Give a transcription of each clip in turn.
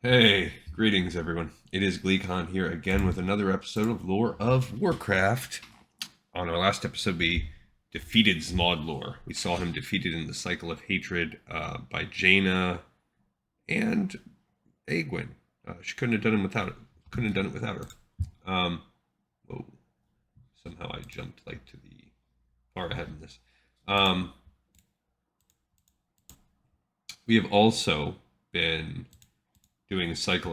Hey, greetings everyone. It is GleeCon here again with another episode of Lore of Warcraft. On our last episode, we defeated Zmodlor. We saw him defeated in the cycle of hatred by Jaina and Aegwyn. She couldn't have done it without it. Couldn't have done it without her. Whoa! Somehow I jumped like to the far ahead in this. Um, we have also been doing a cycle,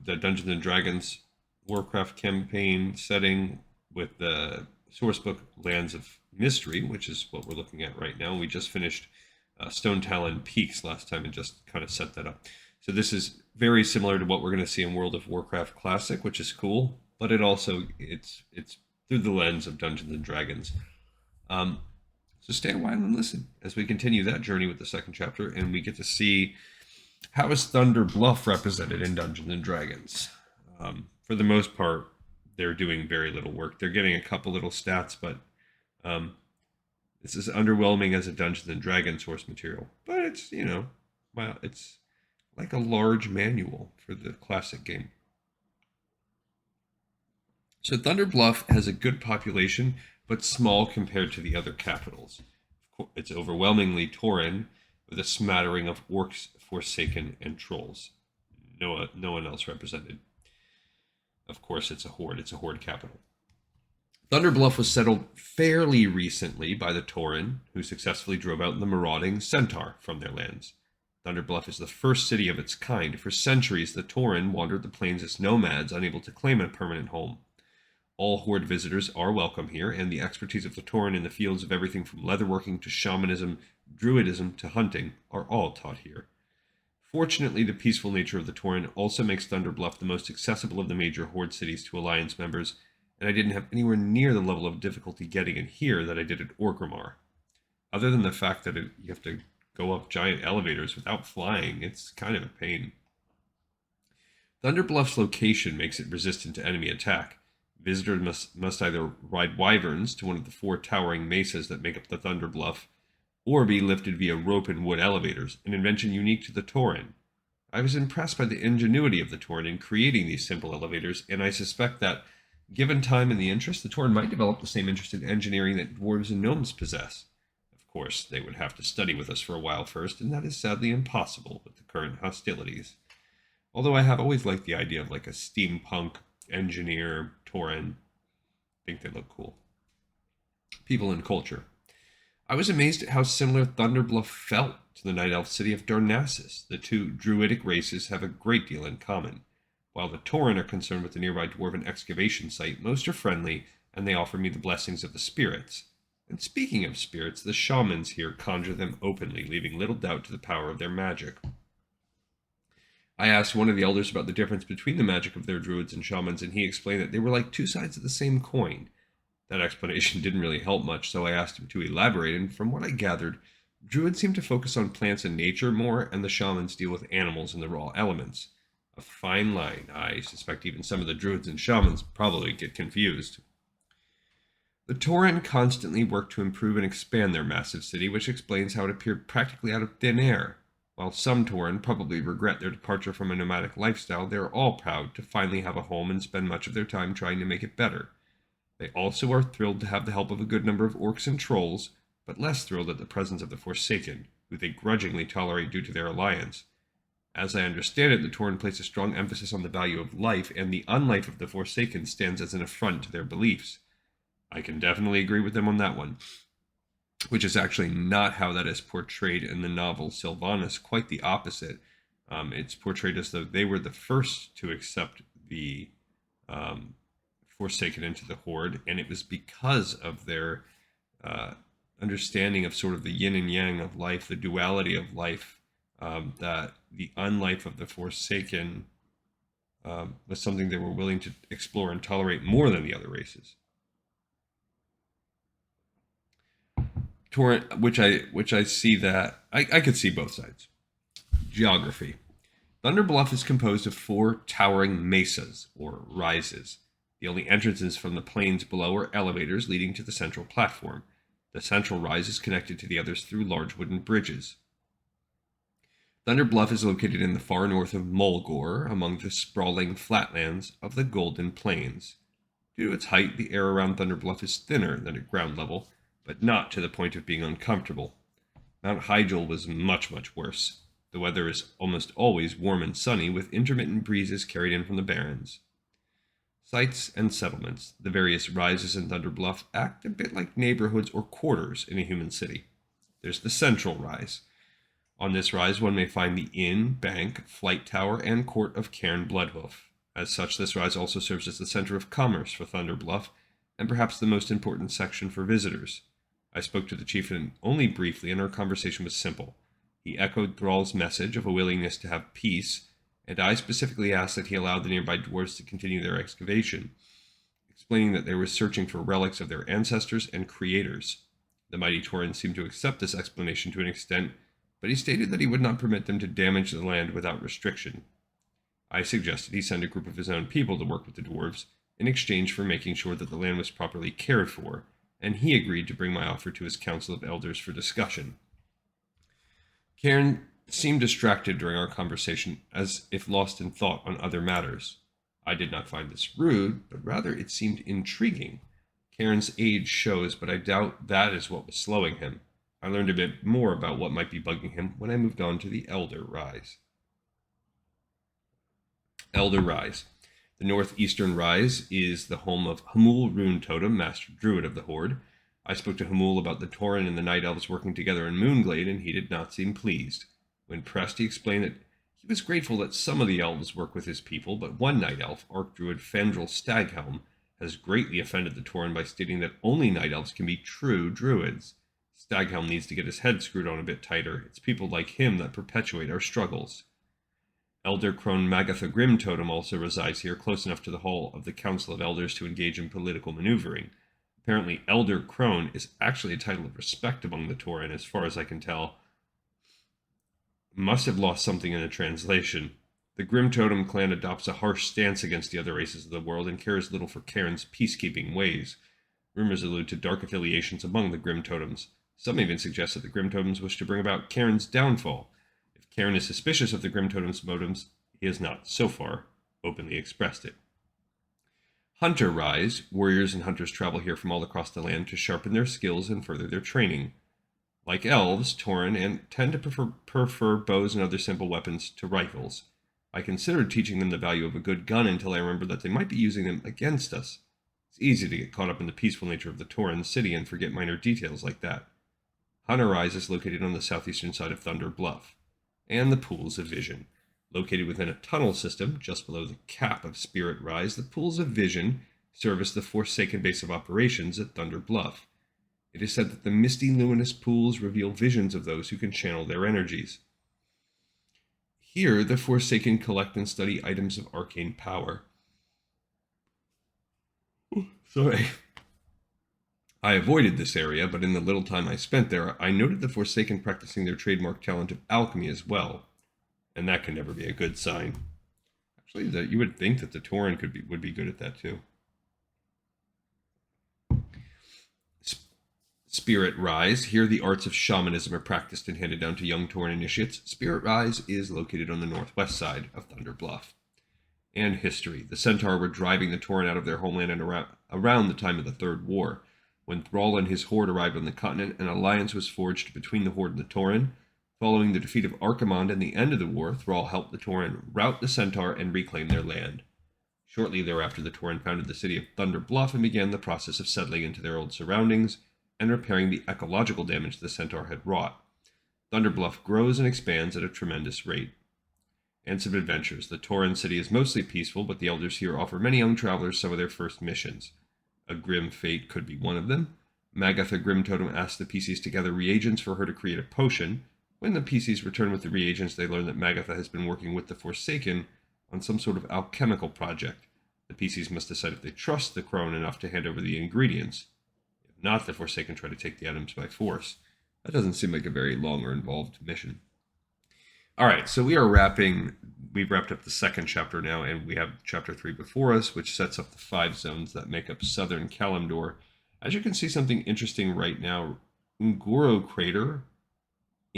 the Dungeons and Dragons Warcraft campaign setting with the source book Lands of Mystery, which is what we're looking at right now. We just finished Stone Talon Peaks last time and just kind of set that up. So this is very similar to what we're going to see in World of Warcraft Classic, which is cool, but it's through the lens of Dungeons and Dragons. Um, so stay a while and listen as we continue that journey with the second chapter, and we get to see how is Thunder Bluff represented in Dungeons and Dragons? For the most part, they're doing very little work. They're getting a couple little stats, but um, this is underwhelming as a Dungeons and Dragons source material. But it's well, it's like a large manual for the classic game. So Thunder Bluff has a good population, but small compared to the other capitals. It's overwhelmingly tauren, with a smattering of orcs, Forsaken, and trolls. No one else represented. Of course, it's a horde. It's a horde capital. Thunder Bluff was settled fairly recently by the tauren, who successfully drove out the marauding centaur from their lands. Thunder Bluff is the first city of its kind. For centuries, the tauren wandered the plains as nomads, unable to claim a permanent home. All horde visitors are welcome here, and the expertise of the tauren in the fields of everything from leatherworking to shamanism, druidism to hunting are all taught here. Fortunately, the peaceful nature of the tauren also makes Thunder Bluff the most accessible of the major horde cities to Alliance members, and I didn't have anywhere near the level of difficulty getting in here that I did at Orgrimmar. Other than the fact that you have to go up giant elevators without flying, it's kind of a pain. Thunder Bluff's location makes it resistant to enemy attack. Visitors must either ride wyverns to one of the four towering mesas that make up the Thunder Bluff, or be lifted via rope and wood elevators, an invention unique to the tauren. I was impressed by the ingenuity of the tauren in creating these simple elevators, and I suspect that, given time and the interest, the tauren might develop the same interest in engineering that dwarves and gnomes possess. Of course, they would have to study with us for a while first, and that is sadly impossible with the current hostilities. Although I have always liked the idea of like a steampunk engineer tauren. I think they look cool. People and culture. I was amazed at how similar Thunder Bluff felt to the night elf city of Darnassus. The two druidic races have a great deal in common. While the tauren are concerned with the nearby dwarven excavation site, most are friendly, and they offer me the blessings of the spirits. And speaking of spirits, the shamans here conjure them openly, leaving little doubt to the power of their magic. I asked one of the elders about the difference between the magic of their druids and shamans, and he explained that they were like two sides of the same coin. That explanation didn't really help much, so I asked him to elaborate, and from what I gathered, druids seem to focus on plants and nature more, and the shamans deal with animals and the raw elements. A fine line. I suspect even some of the druids and shamans probably get confused. The tauren constantly work to improve and expand their massive city, which explains how it appeared practically out of thin air. While some tauren probably regret their departure from a nomadic lifestyle, they are all proud to finally have a home and spend much of their time trying to make it better. They also are thrilled to have the help of a good number of orcs and trolls, but less thrilled at the presence of the Forsaken, who they grudgingly tolerate due to their alliance. As I understand it, the tauren place a strong emphasis on the value of life, and the unlife of the Forsaken stands as an affront to their beliefs. I can definitely agree with them on that one, which is actually not how that is portrayed in the novel Sylvanas. Quite the opposite. It's portrayed as though they were the first to accept the Forsaken into the Horde, and it was because of their understanding of sort of the yin and yang of life, the duality of life, that the unlife of the Forsaken was something they were willing to explore and tolerate more than the other races. Which I see that I could see both sides. Geography. Thunder Bluff is composed of four towering mesas, or rises. The only entrances from the plains below are elevators leading to the central platform. The central rise is connected to the others through large wooden bridges. Thunder Bluff is located in the far north of Mulgore, among the sprawling flatlands of the Golden Plains. Due to its height, the air around Thunder Bluff is thinner than at ground level, but not to the point of being uncomfortable. Mount Hygel was much, much worse. The weather is almost always warm and sunny, with intermittent breezes carried in from the barrens. Sites and settlements. The various rises in Thunder Bluff act a bit like neighborhoods or quarters in a human city. There's the central rise. On this rise, one may find the inn, bank, flight tower, and court of Cairn Bloodhoof. As such, this rise also serves as the center of commerce for Thunder Bluff, and perhaps the most important section for visitors. I spoke to the chieftain only briefly, and our conversation was simple. He echoed Thrall's message of a willingness to have peace, and I specifically asked that he allow the nearby dwarves to continue their excavation, explaining that they were searching for relics of their ancestors and creators. The mighty tauren seemed to accept this explanation to an extent, but he stated that he would not permit them to damage the land without restriction. I suggested he send a group of his own people to work with the dwarves, in exchange for making sure that the land was properly cared for, and he agreed to bring my offer to his council of elders for discussion. Cairn seemed distracted during our conversation, as if lost in thought on other matters. I did not find this rude, but rather it seemed intriguing. Cairn's age shows, but I doubt that is what was slowing him. I learned a bit more about what might be bugging him when I moved on to the Elder Rise. Elder Rise. The northeastern rise is the home of Hamul Rune Totem, Master Druid of the Horde. I spoke to Hamul about the tauren and the Night Elves working together in Moonglade, and he did not seem pleased. When pressed, he explained that he was grateful that some of the elves work with his people, but one Night Elf, Archdruid Fandral Staghelm, has greatly offended the tauren by stating that only Night Elves can be true druids. Staghelm needs to get his head screwed on a bit tighter. It's people like him that perpetuate our struggles. Elder Crone Magatha Grim Totem also resides here, close enough to the hall of the Council of Elders to engage in political maneuvering. Apparently, Elder Crone is actually a title of respect among the tauren, as far as I can tell. Must have lost something in the translation. The Grim Totem clan adopts a harsh stance against the other races of the world and cares little for Cairn's peacekeeping ways. Rumors allude to dark affiliations among the Grim Totems. Some even suggest that the Grim Totems wish to bring about Cairn's downfall. If Cairn is suspicious of the Grim Totem's motives, he has not, so far, openly expressed it. Hunter Rise. Warriors and hunters travel here from all across the land to sharpen their skills and further their training. Like elves, tauren tend to prefer bows and other simple weapons to rifles. I considered teaching them the value of a good gun until I remembered that they might be using them against us. It's easy to get caught up in the peaceful nature of the tauren city and forget minor details like that. Hunter Rise is located on the southeastern side of Thunder Bluff. And the Pools of Vision. Located within a tunnel system just below the cap of Spirit Rise, the Pools of Vision serve as the Forsaken base of operations at Thunder Bluff. It is said that the misty, luminous pools reveal visions of those who can channel their energies. Here, the Forsaken collect and study items of arcane power. Sorry. I avoided this area, but in the little time I spent there, I noted the Forsaken practicing their trademark talent of alchemy as well. And that can never be a good sign. Actually, you would think that the tauren would be good at that too. Spirit Rise. Here the arts of shamanism are practiced and handed down to young tauren initiates. Spirit Rise is located on the northwest side of Thunder Bluff. And history. The Centaur were driving the tauren out of their homeland and around the time of the Third War. When Thrall and his horde arrived on the continent, an alliance was forged between the horde and the tauren. Following the defeat of Archimonde and the end of the war, Thrall helped the tauren rout the Centaur and reclaim their land. Shortly thereafter, the tauren founded the city of Thunder Bluff and began the process of settling into their old surroundings and repairing the ecological damage the Centaur had wrought. Thunder Bluff grows and expands at a tremendous rate. And some adventures. The tauren city is mostly peaceful, but the elders here offer many young travelers some of their first missions. A grim fate could be one of them. Magatha Grim Totem asks the PCs to gather reagents for her to create a potion. When the PCs return with the reagents, they learn that Magatha has been working with the Forsaken on some sort of alchemical project. The PCs must decide if they trust the crone enough to hand over the ingredients. If not, the Forsaken try to take the items by force. That doesn't seem like a very long or involved mission. Alright, so we've wrapped up the second chapter now, and we have chapter 3 before us, which sets up the 5 zones that make up southern Kalimdor. As you can see, something interesting right now, Ungoro Crater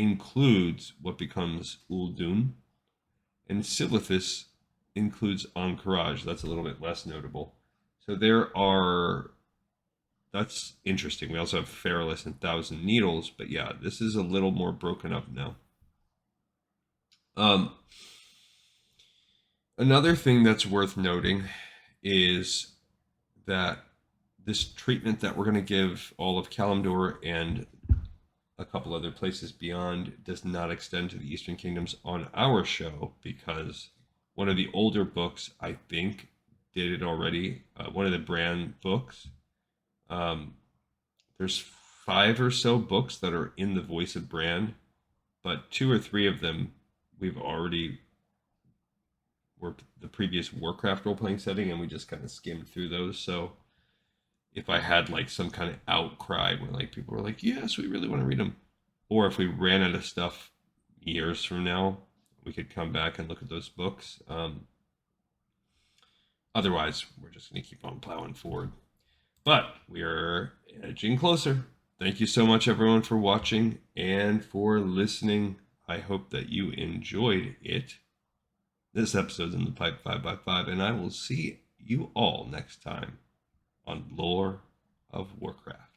includes what becomes Uldun, and Silithus includes Encourage. That's a little bit less notable. So that's interesting. We also have Feralus and Thousand Needles, but yeah, this is a little more broken up now. Another thing that's worth noting is that this treatment that we're going to give all of Kalimdor and a couple other places beyond does not extend to the Eastern Kingdoms on our show, because one of the older books, I think, did it already. One of the Bran books. There's 5 or so books that are in the voice of Bran, but 2 or 3 of them we've already were the previous Warcraft role-playing setting, and we just kind of skimmed through those. So if I had like some kind of outcry where like people were like, yes, we really want to read them, or if we ran out of stuff years from now, we could come back and look at those books. Otherwise, we're just going to keep on plowing forward. But we are edging closer. Thank you so much, everyone, for watching and for listening. I hope that you enjoyed it. This episode's in the pipe 5x5, and I will see you all next time on Lore of Warcraft.